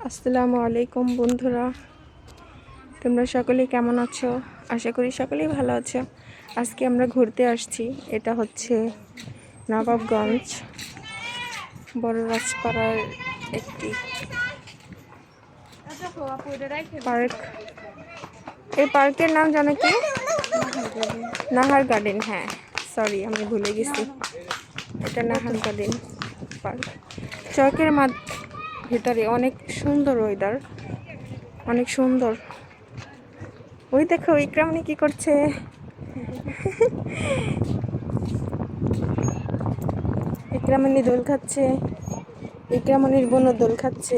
আসসালামু আলাইকুম বন্ধুরা, তোমরা সকলেই কেমন আছো? আশা করি সকলেই ভালো আছো। আজকে আমরা ঘুরতে আসছি। এটা হচ্ছে নবাবগঞ্জ বড় রাজপাড়ার একটি পার্ক। এই পার্কের নাম জানো কি? নাহার গার্ডেন। হ্যাঁ, সরি, আমি ভুলে গেছি। এটা নাহার গার্ডেন পার্ক। চকের ভিতরে অনেক সুন্দর ওয়েদার, অনেক সুন্দর। ওই দেখো ইকরামনি কি করছে। ইকরামনি দোল খাচ্ছে। ইকরামনির বোনও দোল খাচ্ছে।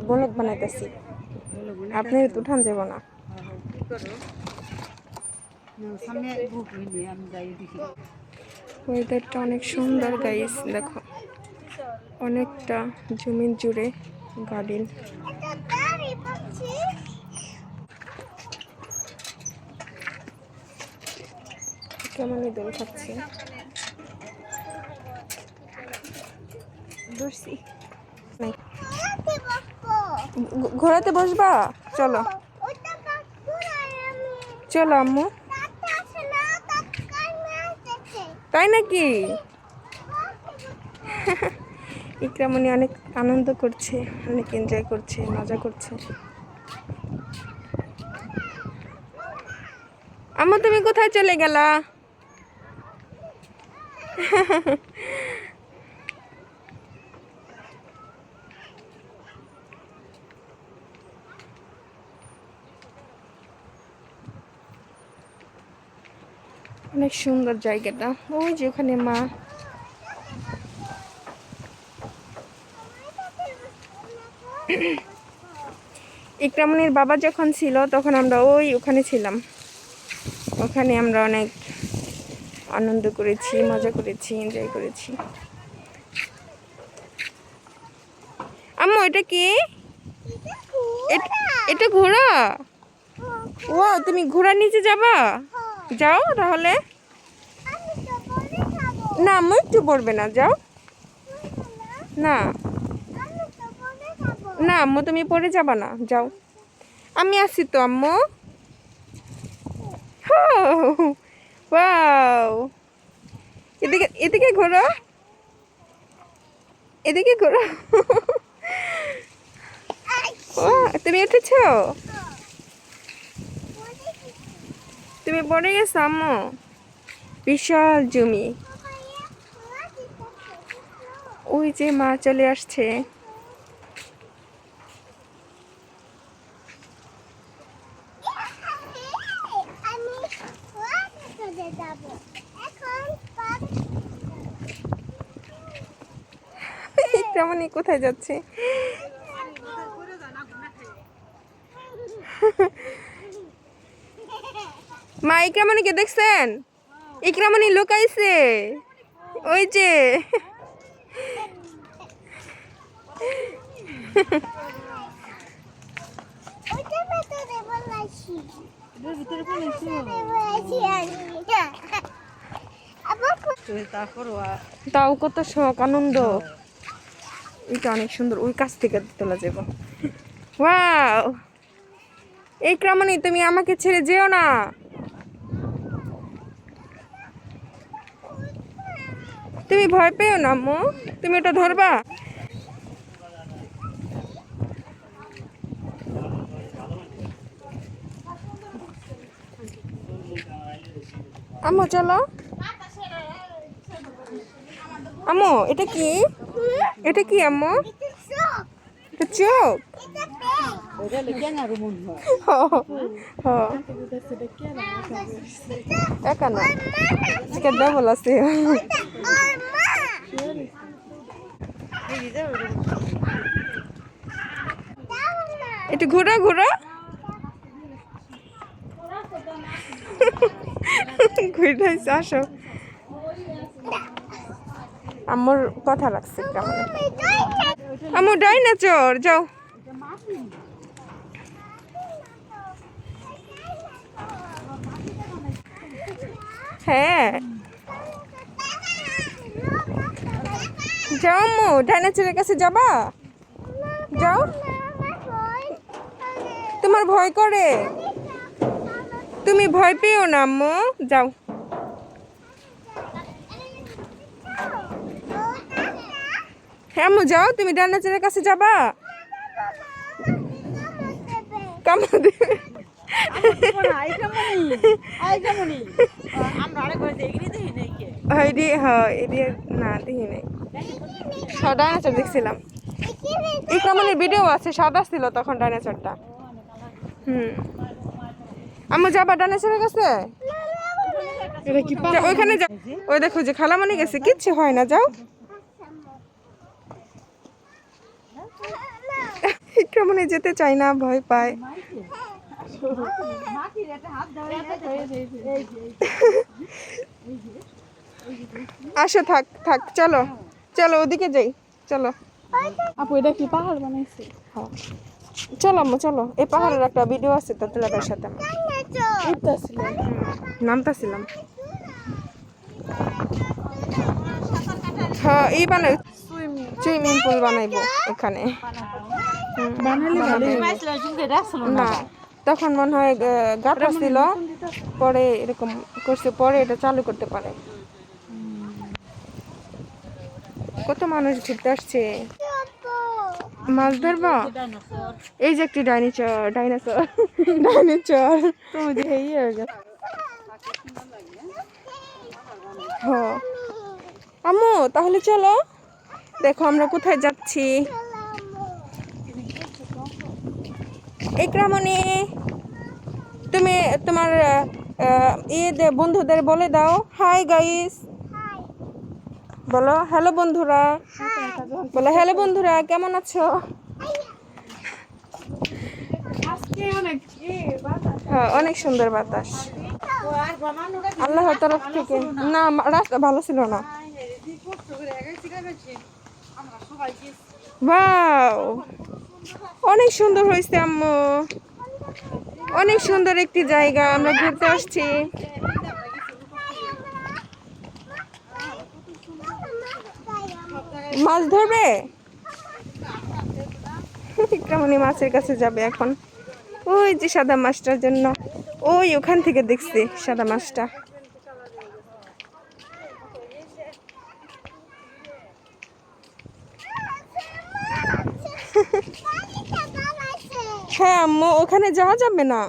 বলক বানাইতেছি, আপনি উঠান যাব না। ওয়েদারটা অনেক সুন্দর গাইস, দেখো অনেকটা জমিন জুড়ে গার্ডেন। কেমনই দোল খাচ্ছে। ঘোড়াতে বসবা? চলো চলো আম্মু। তাই নাকি? ইকরামনি অনেক আনন্দ করছে, অনেক এনজয় করছে, মজা করছে। আম্মু তুমি কোথায় চলে গেলা? অনেক সুন্দর জায়গাটা। ওই যে ওখানে মা। ইকরামনির বাবা যখন ছিল তখন আমরা ওখানে ছিলাম। ওখানে আমরা অনেক আনন্দ করেছি, মজা করেছি, এনজয় করেছি। আম্মু এটা কি? এটা ঘোড়া? ও, তুমি ঘোড়ার নিচে যাবা? যাও তাহলে। না আম্মু, একটু পড়বে না, যাও না। না আম্মু, তুমি পড়ে যাবা না, যাও। আমি আছি তো আম্মু। ওয়াও, এদিকে এদিকে ঘোরো, এদিকে ঘোরো। তুমি উঠেছো? তুমি পড়ে গেছো আম্মু? বিশাল জমি। ওই যে মা চলে আসছে। কেমনই কোথায় যাচ্ছে? মা ইকরামনিকে দেখছেন? ইকরামনি লুকাইছে ওই যে। তাও কত শখ, আনন্দ। এটা অনেক সুন্দর, ওই কাছ থেকে তোলা যাব। ওয়াও, ইকরামনি তুমি আমাকে ছেড়ে যেও না। তুমি ভয় পেও না আম্মু, তুমি এটা ধরবা। আম্মু চলো। আম্মু এটা কি? এটা কি আম্মু? এটা চোখ? একা না, ডাবল আছে। একটু ঘোরা ঘোরা। ঘুরে আসো। আম্মুর কথা রাখছে কেমন। আম্মু ডাইনোসর, যাও। হ্যাঁ, যাও আম্মু, ডাইনোসরের কাছে যাবা? যাও। তোমার ভয় করে? তুমি ভয় পেও না আম্মু, যাও। হ্যাঁ আম্মু যাও, তুমি ডাইনোসরের কাছে যাবা? কামড় দেবে। ডাইনোসর দেখছিলাম, ইকরামনের ভিডিও আছে, সাদা ছিল তখন ডাইনোসরটা। আম্মু যাবা ডাইনোসরের কাছে? ওইখানে যাও, ওই দেখো যে খালামণি গেছে, কিচ্ছু হয় না, যাও। ইকরামনি যেতে চায় না, ভয় পায়। আসো, থাক থাক, চলো চলো ওদিকে যাই, চলো। আপু এটা কি পাহাড় বানাইছে? হ্যাঁ চলো আম্মু চলো, এই পাহাড়ের একটা ভিডিও আছে তো তেলাটার সাথে আমার। নামতাছিলাম। হ্যাঁ এই বানাই, সুইমিং পুল বানাইবো এখানে। না তখন মনে হয় গাটা ছিল, পরে এরকম করছে, পরে এটা চালু করতে পারে। কত মানুষ ঘুরতে আসছে। মাছ ধরবা? এই যে একটি ডাইনোসর, ডাইনোসর আম্মু তাহলে চলো, দেখো আমরা কোথায় যাচ্ছি। ইকরামনি তুমি তোমার বন্ধুদের বলে দাও, হাই গাইস বলো, হ্যালো বন্ধুরা বলো, হ্যালো বন্ধুরা কেমন আছো? হ্যাঁ অনেক সুন্দর বাতাস আল্লাহর তরফ থেকে। না রাস্তা ভালো ছিল না। ওয়াও অনেক সুন্দর হয়েছে আম্মু, অনেক সুন্দর একটি জায়গা, আমরা ঘুরতে আসছি। মাছ ধরবে? ইকরামনি মাছের কাছে যাবে এখন, ওই যে সাদা মাছটার জন্য, ওই ওখান থেকে দেখছি সাদা মাছটা। হ্যাঁ আম্মু ওখানে যাওয়া যাবে না,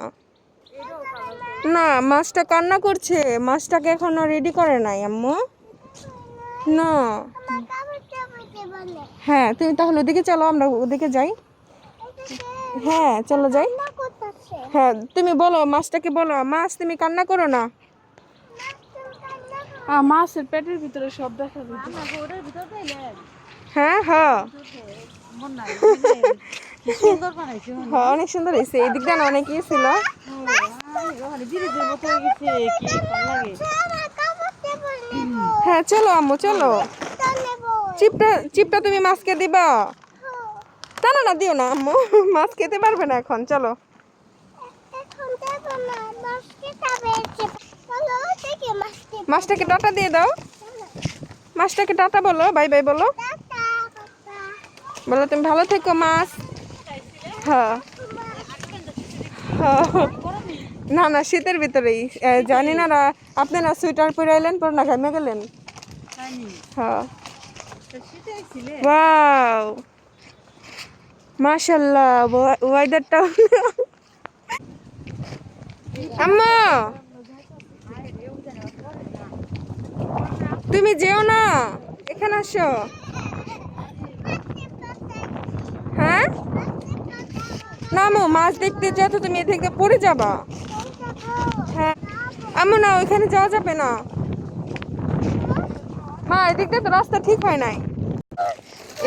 না মাছটা কান্না করছে, মাছটাকে এখনো রেডি করে নাই আম্মু। না হ্যাঁ তুমি তাহলে ওদিকে চলো, আমরা ওদিকে যাই। হ্যাঁ চলো যাই। হ্যাঁ তুমি বলো মাছটাকে, বলো মাছ তুমি কান্না করো না। মাছের পেটের ভিতরে সব দেখা যায়। হ্যাঁ হ্যাঁ হ্যাঁ অনেক সুন্দর হয়েছে, এই দিকটা না অনেক ইয়ে ছিল। হ্যাঁ চলো আম্মু চলো, চিপটা তুমি মাছকে দিবা? না না না দিও না আম্মু, মাছ খেতে পারবে না এখন, চলো। মাছটাকে টাটা দিয়ে দাও, মাছটাকে টাটা বলো, বাই বাই বলো, বলো তুমি ভালো থেকো মাছ। হ্যাঁ না না শীতের ভিতরেই, জানি না আপনারা সোয়েটার পরে এলেন, পর না ঘামে গেলেন। হ্যাঁ ওয়াও মাশাআল্লাহ, ওয়েদারটা। আম্মা তুমি যেও না, এখানে আসো। হ্যাঁ না আম্মু মাছ দেখতে যাও তো, তুমি এ থেকে পড়ে যাবা। হ্যাঁ আম্মু না ওইখানে যাওয়া যাবে না, মা এদিক দিয়ে তো রাস্তা ঠিক হয় নাই,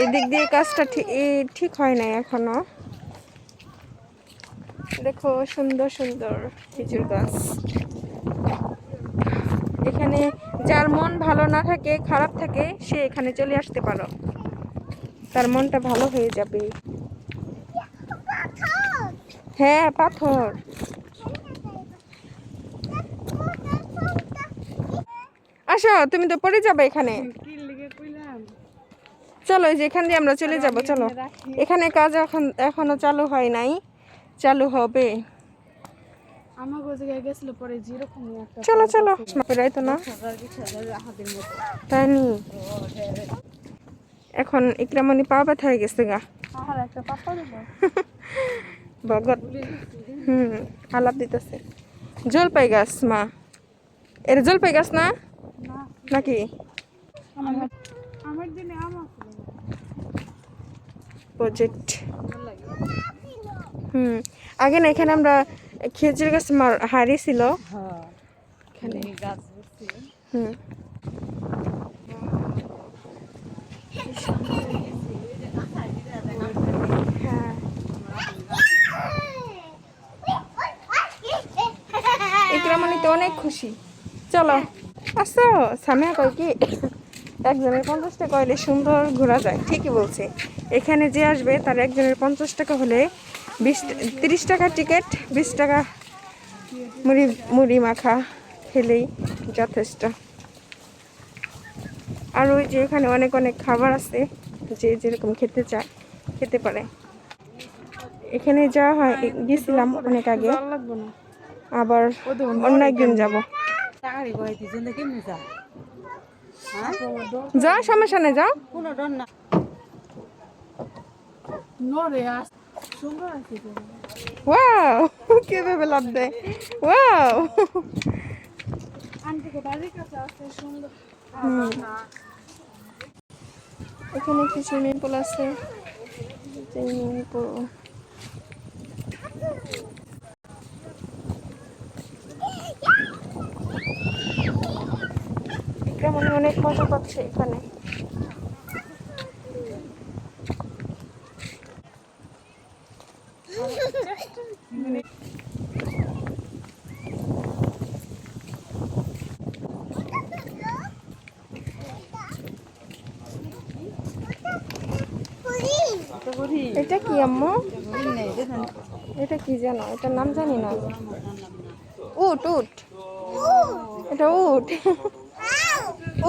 এদিক দিয়ে কাজটা ঠিক হয় নাই এখনো। দেখো সুন্দর সুন্দর খেজুর গাছ। এখানে যার মন ভালো না থাকে, খারাপ থাকে, সে এখানে চলে আসতে পারো, তার মনটা ভালো হয়ে যাবে। হ্যাঁ পাথর। আসো তুমি তো পড়ে যাবে এখানে। চলো এই যে এখান দিয়ে আমরা চলে যাব, চলো। এখানে কাজ এখনো চালু হয় নাই, চালু হবে। আমার জায়গায় গেছিল পরে যেরকম একটা চলো চলো, মাপেরাই তো না তাই নি। এখন ইকরামণি পা ব্যথা হয়ে গেছে গা, আর একটা পাপা দিল ভগত। আলাপ দিতেছে। জলপাই গাছ মা, এর জলপাই গাছ না না নাকি? আমার আমার দিনে আমার প্রজেক্ট। আগে না এখানে আমরা খেজুর গাছ হারিয়েছিল এখানে। হুম হ্যাঁ, ইকরামণি তো অনেক খুশি। চলো আসো, সামিয়া কয় কি একজনের 50 টাকা হলে সুন্দর ঘোরা যায়, ঠিকই বলছে। এখানে যে আসবে তার একজনের 50 টাকা হলে 30 টাকা টিকিট, 20 টাকা মুড়ি মুড়ি মাখা খেলেই যথেষ্ট। আর ওই যে এখানে অনেক অনেক খাবার আছে, যে যেরকম খেতে চায় খেতে পারে। এখানে যাওয়া হয়, গেছিলাম অনেক আগে, ভালো লাগবে না আবার অন্য একদিন যাব। যাও সমস্যা নেই, যাও। নরে আস সুন্দর আছে তো ওয়াও, কিভাবে লাভ দেয়, ওয়াও। আন্টি কো বাড়ির কাছে আছে সুন্দর এখানে একটি সুইমিং পুল আছে, সুইমিং পুল। কেমন অনেক মজা পাচ্ছে এখানে। এটা কি আম্মু? এটা কি জানো, এটার নাম জানি না। উট উট, এটা উট।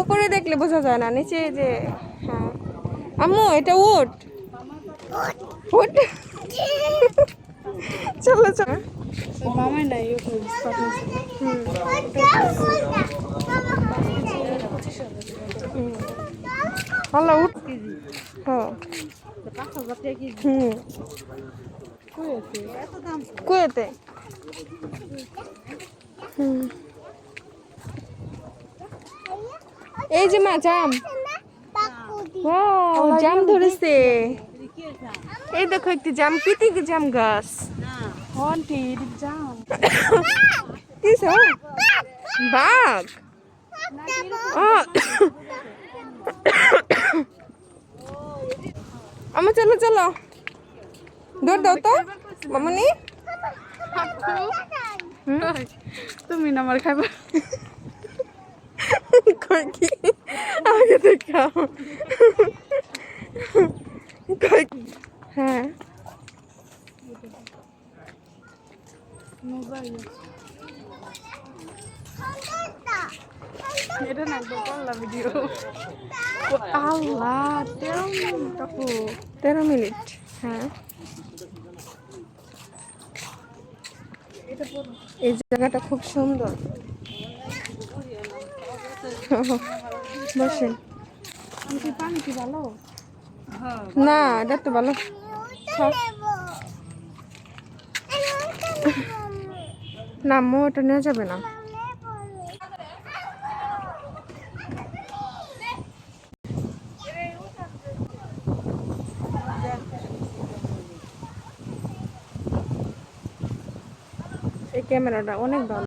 উপরে দেখলে বোঝা যায় না, নিচে যে। হ্যাঁ আম্মু এটা উট, উট। চলো চলো। মামাই নাই ভালো উট। হ্যাঁ কুয়েতে। এই যে মা জাম, ওয়াও জাম ধরেছে। এই দেখো একটি জাম, পিটি জাম গাছ। আন্টি যাও কি সব বাঘ? আমার চলো চলো, দৌড় দাও তো মামনি। তুমি না আমার খাইবা কই কি আগে দেখাও। কই হ্যাঁ এটা না একবার করলাম ভিডিও আল্লাহ 13 মিনিট আপু 13 মিনিট। হ্যাঁ এই জায়গাটা খুব সুন্দর। বসেন। আন্টি পানি কি ভালো না এটা তো ভালো। না মো এটা নেওয়া যাবে না। এই ক্যামেরাটা অনেক ভালো।